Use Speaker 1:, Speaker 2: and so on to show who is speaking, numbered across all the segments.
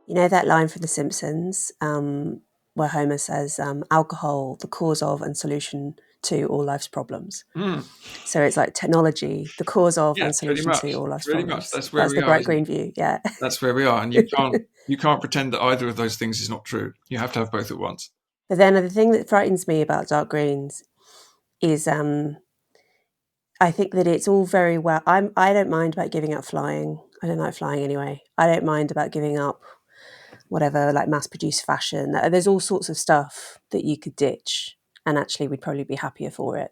Speaker 1: You know that line from The Simpsons where Homer says, alcohol, the cause of and solution to all life's problems. So it's like technology, the cause of
Speaker 2: Yeah,
Speaker 1: and solution to all life's
Speaker 2: pretty much.
Speaker 1: problems.
Speaker 2: That's where
Speaker 1: That's
Speaker 2: we
Speaker 1: the
Speaker 2: are,
Speaker 1: bright
Speaker 2: isn't it?
Speaker 1: green view. Yeah.
Speaker 2: That's where we are, and you can't pretend that either of those things is not true. You have to have both at once.
Speaker 1: But then the thing that frightens me about dark greens is I think that it's all very well. I don't mind about giving up flying. I don't like flying anyway. I don't mind about giving up whatever, like mass produced fashion. There's all sorts of stuff that you could ditch, and actually we'd probably be happier for it.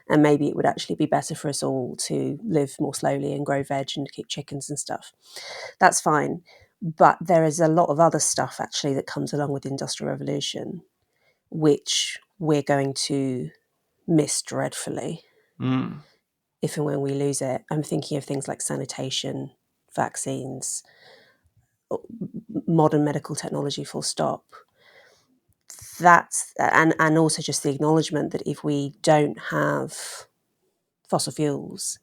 Speaker 1: And maybe it would actually be better for us all to live more slowly and grow veg and keep chickens and stuff. That's fine. But there is a lot of other stuff actually that comes along with the Industrial Revolution, which we're going to miss dreadfully if and when we lose it. I'm thinking of things like sanitation, vaccines, modern medical technology, full stop. That's and also just the acknowledgement that if we don't have fossil fuels,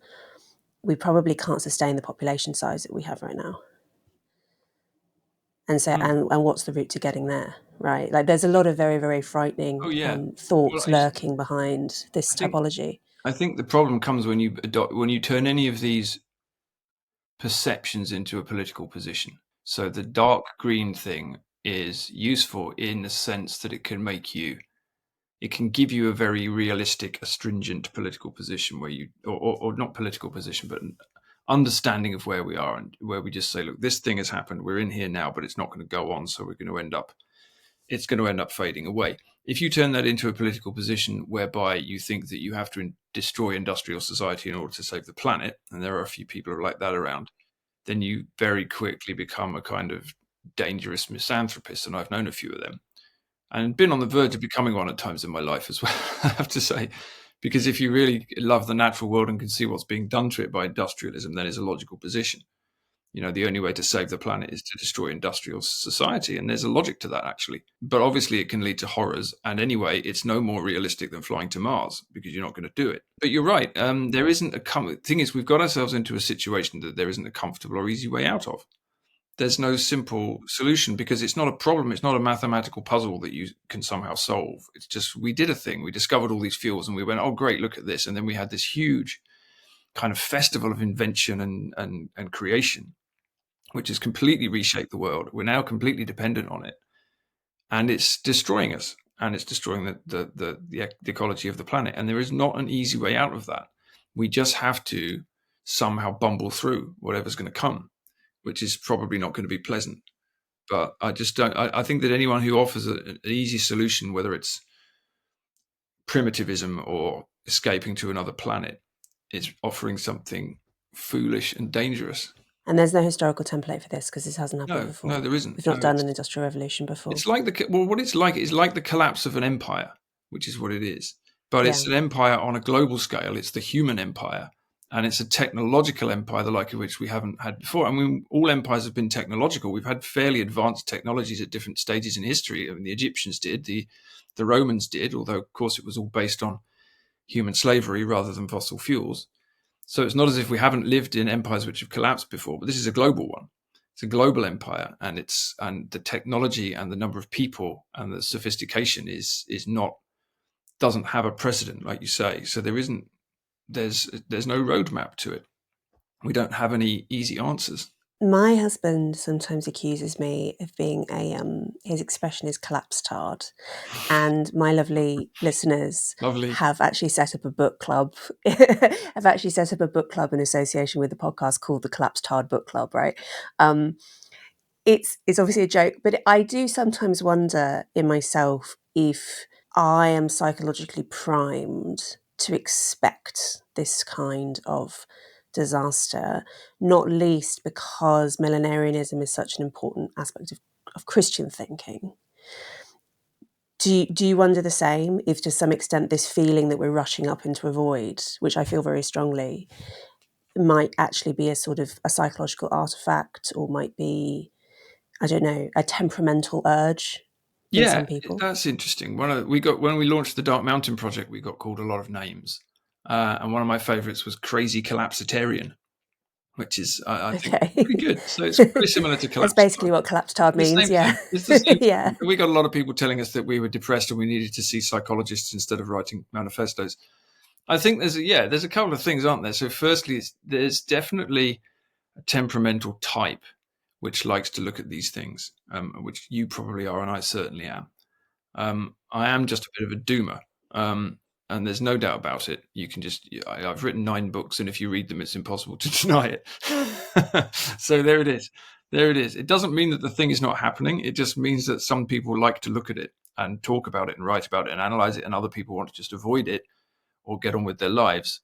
Speaker 1: we probably can't sustain the population size that we have right now. And so, and what's the route to getting there, right? Like, there's a lot of very, very frightening
Speaker 2: Oh yeah. Well,
Speaker 1: thoughts lurking behind this topology.
Speaker 2: I think the problem comes when you turn any of these perceptions into a political position. So the dark green thing is useful in the sense that it can give you a very realistic, astringent political position where you, or not political position, but an understanding of where we are, and where we just say, look, this thing has happened. We're in here now, but it's not going to go on. So it's going to end up fading away. If you turn that into a political position whereby you think that you have to destroy industrial society in order to save the planet, and there are a few people like that around, then you very quickly become a kind of dangerous misanthropist. And I've known a few of them and been on the verge of becoming one at times in my life as well, I have to say. Because if you really love the natural world and can see what's being done to it by industrialism, then it's a logical position. The only way to save the planet is to destroy industrial society. And there's a logic to that, actually. But obviously it can lead to horrors. And anyway, it's no more realistic than flying to Mars, because you're not going to do it. But you're right. There isn't thing is, we've got ourselves into a situation that there isn't a comfortable or easy way out of. There's no simple solution, because it's not a problem. It's not a mathematical puzzle that you can somehow solve. It's just, we did a thing. We discovered all these fuels and we went, oh, great, look at this. And then we had this huge kind of festival of invention and creation, which has completely reshaped the world. We're now completely dependent on it, and it's destroying us, and it's destroying the ecology of the planet. And there is not an easy way out of that. We just have to somehow bumble through whatever's going to come, which is probably not going to be pleasant. But I just don't. I think that anyone who offers an easy solution, whether it's primitivism or escaping to another planet, is offering something foolish and dangerous.
Speaker 1: And there's no historical template for this, because this hasn't happened before.
Speaker 2: No, there isn't.
Speaker 1: We've not done an industrial revolution before.
Speaker 2: It's like what it's like is like the collapse of an empire, which is what it is. But it's an empire on a global scale. It's the human empire, and it's a technological empire, the like of which we haven't had before. I mean, all empires have been technological. We've had fairly advanced technologies at different stages in history. I mean, the Egyptians did, the Romans did, although of course it was all based on human slavery rather than fossil fuels. So it's not as if we haven't lived in empires which have collapsed before, but this is a global one. It's a global empire, and the technology and the number of people and the sophistication doesn't have a precedent, like you say. So there's no roadmap to it. We don't have any easy answers.
Speaker 1: My husband sometimes accuses me of being his expression is collapsetard, and my lovely listeners have actually set up a book club. I've actually set up a book club in association with the podcast called the Collapsetard Book Club, right? It's obviously a joke, but I do sometimes wonder in myself if I am psychologically primed to expect this kind of disaster, not least because millenarianism is such an important aspect of Christian thinking. Do you wonder the same, if to some extent this feeling that we're rushing up into a void, which I feel very strongly, might actually be a sort of a psychological artifact, or might be, I don't know, a temperamental urge in some people?
Speaker 2: That's interesting. When we launched the Dark Mountain project, we got called a lot of names. And one of my favorites was Crazy Collapsetarian, which is, I think,
Speaker 1: Okay.
Speaker 2: pretty good. So it's very similar to
Speaker 1: It's
Speaker 2: collapse.
Speaker 1: basically what collapsetard
Speaker 2: The
Speaker 1: means,
Speaker 2: same
Speaker 1: yeah.
Speaker 2: thing. It's the same
Speaker 1: Yeah.
Speaker 2: thing. We got a lot of people telling us that we were depressed and we needed to see psychologists instead of writing manifestos. I think there's a couple of things, aren't there? So firstly, there's definitely a temperamental type which likes to look at these things, which you probably are, and I certainly am. I am just a bit of a doomer, and there's no doubt about it. You can just, I've written 9 books, and if you read them, it's impossible to deny it. So there it is. There it is. It doesn't mean that the thing is not happening. It just means that some people like to look at it and talk about it and write about it and analyze it, and other people want to just avoid it or get on with their lives.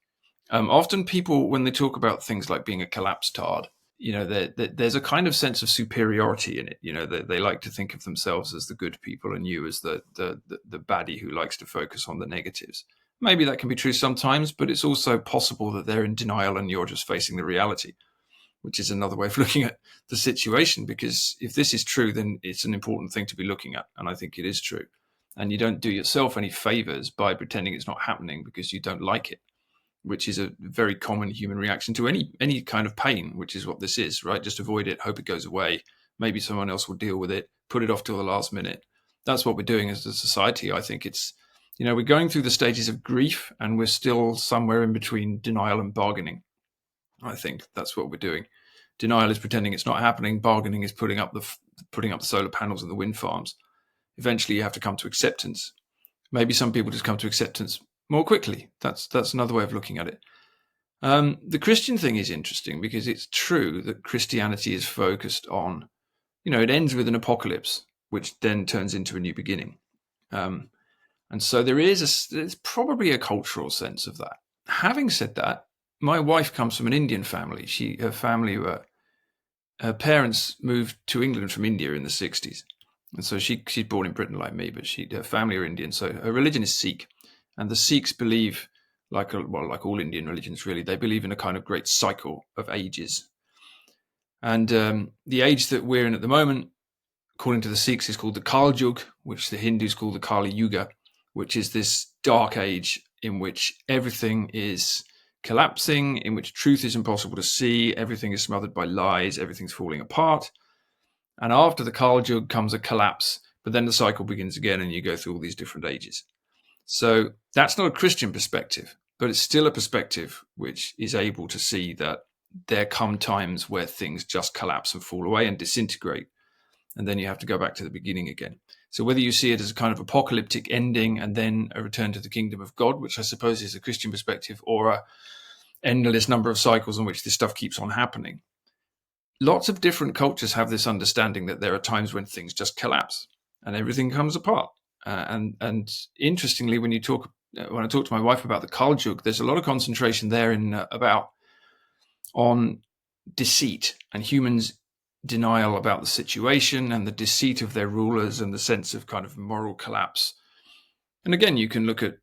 Speaker 2: Often people, when they talk about things like being a collapsetard, there's a kind of sense of superiority in it. They like to think of themselves as the good people and you as the baddie who likes to focus on the negatives. Maybe that can be true sometimes, but it's also possible that they're in denial and you're just facing the reality, which is another way of looking at the situation. Because if this is true, then it's an important thing to be looking at. And I think it is true. And you don't do yourself any favors by pretending it's not happening because you don't like it, which is a very common human reaction to any kind of pain, which is what this is, right? Just avoid it, hope it goes away. Maybe someone else will deal with it, put it off till the last minute. That's what we're doing as a society. I think it's, we're going through the stages of grief and we're still somewhere in between denial and bargaining. I think that's what we're doing. Denial is pretending it's not happening. Bargaining is putting up the solar panels and the wind farms. Eventually you have to come to acceptance. Maybe some people just come to acceptance more quickly. That's another way of looking at it. The Christian thing is interesting because it's true that Christianity is focused on, it ends with an apocalypse, which then turns into a new beginning. And so there's probably a cultural sense of that. Having said that, my wife comes from an Indian family. Her parents moved to England from India in the 60s. And so she's born in Britain like me, but her family are Indian. So her religion is Sikh. And the Sikhs believe, like all Indian religions, really, they believe in a kind of great cycle of ages. And the age that we're in at the moment, according to the Sikhs, is called the Kalyug, which the Hindus call the Kalyuga, which is this dark age in which everything is collapsing, in which truth is impossible to see, everything is smothered by lies, everything's falling apart. And after the Kalyug comes a collapse, but then the cycle begins again and you go through all these different ages. So that's not a Christian perspective, but it's still a perspective which is able to see that there come times where things just collapse and fall away and disintegrate. And then you have to go back to the beginning again. So whether you see it as a kind of apocalyptic ending and then a return to the kingdom of God, which I suppose is a Christian perspective, or a endless number of cycles in which this stuff keeps on happening. Lots of different cultures have this understanding that there are times when things just collapse and everything comes apart. And interestingly, when I talk to my wife about the Kalyug, there's a lot of concentration there on deceit and humans' denial about the situation and the deceit of their rulers and the sense of kind of moral collapse. And again, you can look at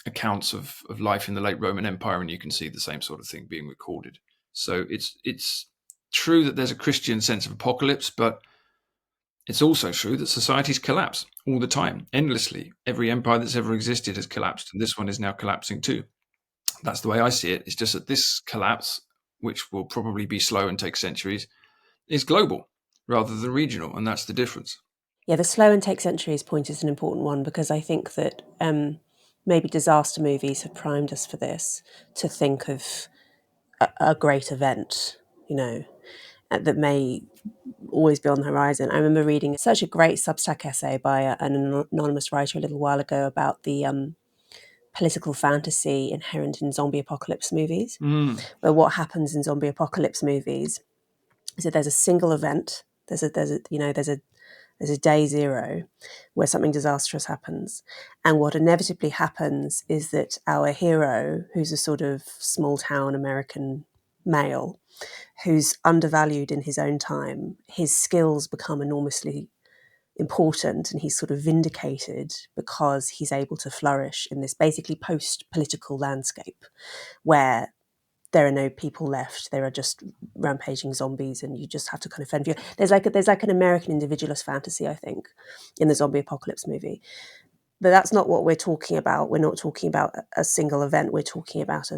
Speaker 2: accounts of life in the late Roman Empire, and you can see the same sort of thing being recorded. So it's true that there's a Christian sense of apocalypse, but it's also true that societies collapse all the time, endlessly. Every empire that's ever existed has collapsed, and this one is now collapsing too. That's the way I see it. It's just that this collapse, which will probably be slow and take centuries, is global rather than regional, and that's the difference.
Speaker 1: Yeah, the slow and take centuries point is an important one because I think that maybe disaster movies have primed us for this, to think of a great event, that may always be on the horizon. I remember reading such a great Substack essay by an anonymous writer a little while ago about the political fantasy inherent in zombie apocalypse movies, where what happens in zombie apocalypse movies is that there's a single event, there's a day zero where something disastrous happens, and what inevitably happens is that our hero, who's a sort of small town American male, who's undervalued in his own time, his skills become enormously important and he's sort of vindicated because he's able to flourish in this basically post-political landscape where there are no people left. There are just rampaging zombies, and you just have to kind of fend for you. There's like an American individualist fantasy, I think, in the zombie apocalypse movie. But that's not what we're talking about. We're not talking about a single event. We're talking about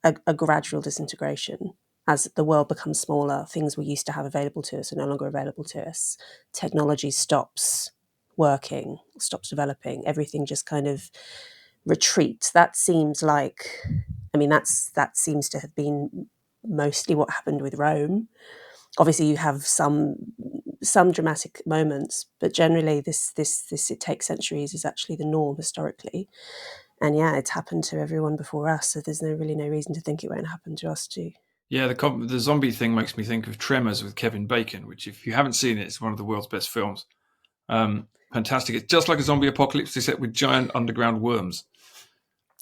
Speaker 1: a gradual disintegration. As the world becomes smaller, things we used to have available to us are no longer available to us. Technology stops working, stops developing. Everything just kind of retreats. That seems like, I mean, that seems to have been mostly what happened with Rome. Obviously, you have some dramatic moments, but generally, this it takes centuries is actually the norm historically. And yeah, it's happened to everyone before us, so there's really no reason to think it won't happen to us too.
Speaker 2: Yeah, the zombie thing makes me think of Tremors with Kevin Bacon, which, if you haven't seen it, it's one of the world's best films. Fantastic. It's just like a zombie apocalypse, except with giant underground worms.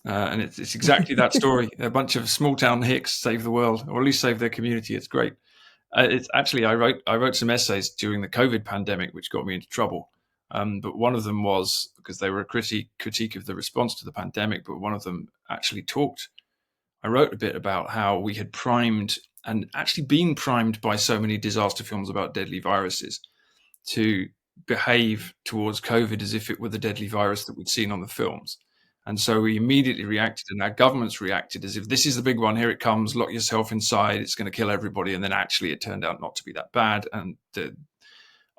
Speaker 2: And it's exactly that story. A bunch of small town hicks save the world, or at least save their community. It's great. It's actually, I wrote some essays during the COVID pandemic, which got me into trouble. But one of them was because they were a critique of the response to the pandemic. But one of them actually I wrote a bit about how we had primed and actually been primed by so many disaster films about deadly viruses to behave towards COVID as if it were the deadly virus that we'd seen on the films. And so we immediately reacted, and our governments reacted as if this is the big one, here it comes, lock yourself inside, it's going to kill everybody. And then actually it turned out not to be that bad. And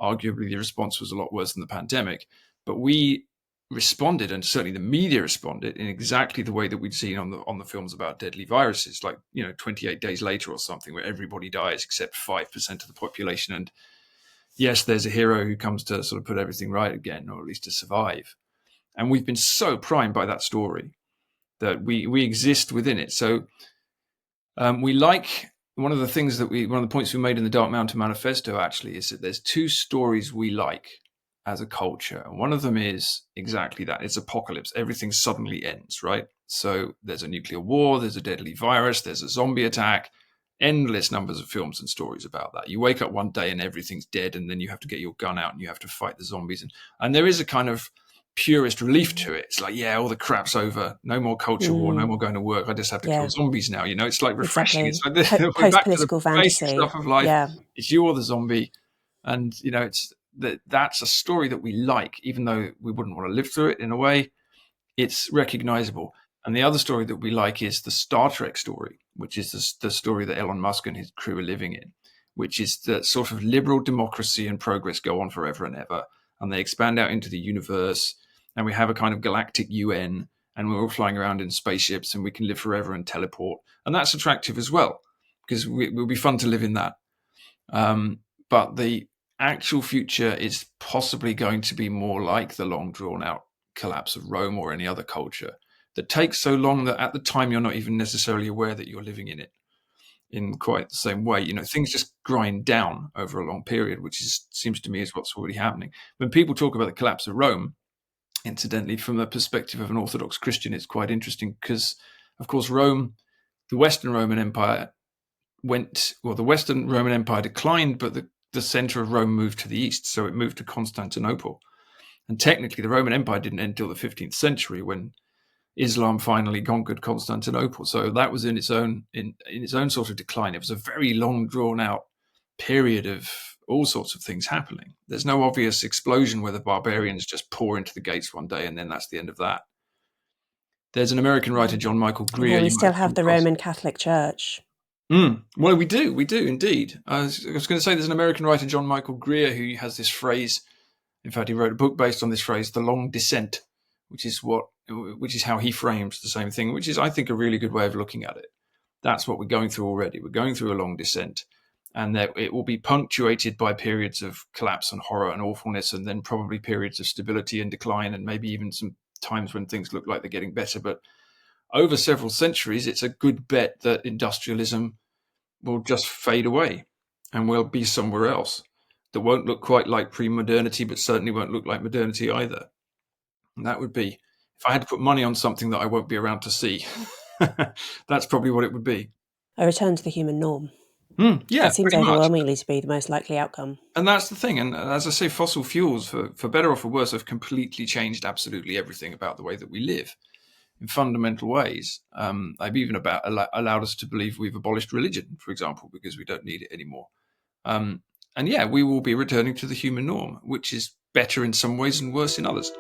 Speaker 2: arguably the response was a lot worse than the pandemic. But we responded, and certainly the media responded, in exactly the way that we'd seen on the films about deadly viruses, like 28 days later or something, where everybody dies except 5% of the population. And yes, there's a hero who comes to sort of put everything right again, or at least to survive. And we've been so primed by that story that we exist within it. So we like one of the points we made in the Dark Mountain Manifesto actually is that there's two stories we like as a culture. One of them is exactly that. It's apocalypse. Everything suddenly ends, right? So there's a nuclear war, there's a deadly virus, there's a zombie attack, endless numbers of films and stories about that. You wake up one day and everything's dead, and then you have to get your gun out and you have to fight the zombies. And there is a kind of purist relief to it. It's like, yeah, all the crap's over. No more culture war, no more going to work. I just have to kill zombies now. It's like refreshing.
Speaker 1: Exactly.
Speaker 2: It's like we're back to the
Speaker 1: Post-political
Speaker 2: basic
Speaker 1: fantasy.
Speaker 2: stuff of life.
Speaker 1: Yeah.
Speaker 2: It's you or the zombie. And, that's a story that we like, even though we wouldn't want to live through it in a way. It's recognizable. And the other story that we like is the Star Trek story, which is the story that Elon Musk and his crew are living in, which is that sort of liberal democracy and progress go on forever and ever. And they expand out into the universe, and we have a kind of galactic UN, and we're all flying around in spaceships, and we can live forever and teleport. And that's attractive as well, because it will be fun to live in that. But the actual future is possibly going to be more like the long drawn out collapse of Rome or any other culture that takes so long that at the time you're not even necessarily aware that you're living in it in quite the same way. Things just grind down over a long period, which seems to me is what's already happening. When people talk about the collapse of Rome, incidentally, from the perspective of an Orthodox Christian, it's quite interesting because, of course, Rome, the Western Roman Empire the Western Roman Empire declined, but the center of Rome moved to the east, so it moved to Constantinople. And technically, the Roman Empire didn't end until the 15th century when Islam finally conquered Constantinople. So that was in its own sort of decline. It was a very long, drawn out period of all sorts of things happening. There's no obvious explosion where the barbarians just pour into the gates one day and then that's the end of that. There's an American writer, John Michael Greer.
Speaker 1: Well, we still have the Roman Catholic Church.
Speaker 2: Well, we do indeed. I was going to say there's an American writer, John Michael Greer, who has this phrase. In fact, he wrote a book based on this phrase, "the long descent," which is how he frames the same thing, which is, I think, a really good way of looking at it. That's what we're going through already. We're going through a long descent, and that it will be punctuated by periods of collapse and horror and awfulness, and then probably periods of stability and decline, and maybe even some times when things look like they're getting better. But over several centuries, it's a good bet that industrialism will just fade away and we'll be somewhere else that won't look quite like pre-modernity, but certainly won't look like modernity either. And that would be, if I had to put money on something that I won't be around to see, that's probably what it would be.
Speaker 1: A return to the human norm.
Speaker 2: Yeah,
Speaker 1: it seems overwhelmingly to be the most likely outcome.
Speaker 2: And that's the thing. And as I say, fossil fuels, for better or for worse, have completely changed absolutely everything about the way that we live in fundamental ways. They've even allowed us to believe we've abolished religion, for example, because we don't need it anymore. And yeah, we will be returning to the human norm, which is better in some ways and worse in others.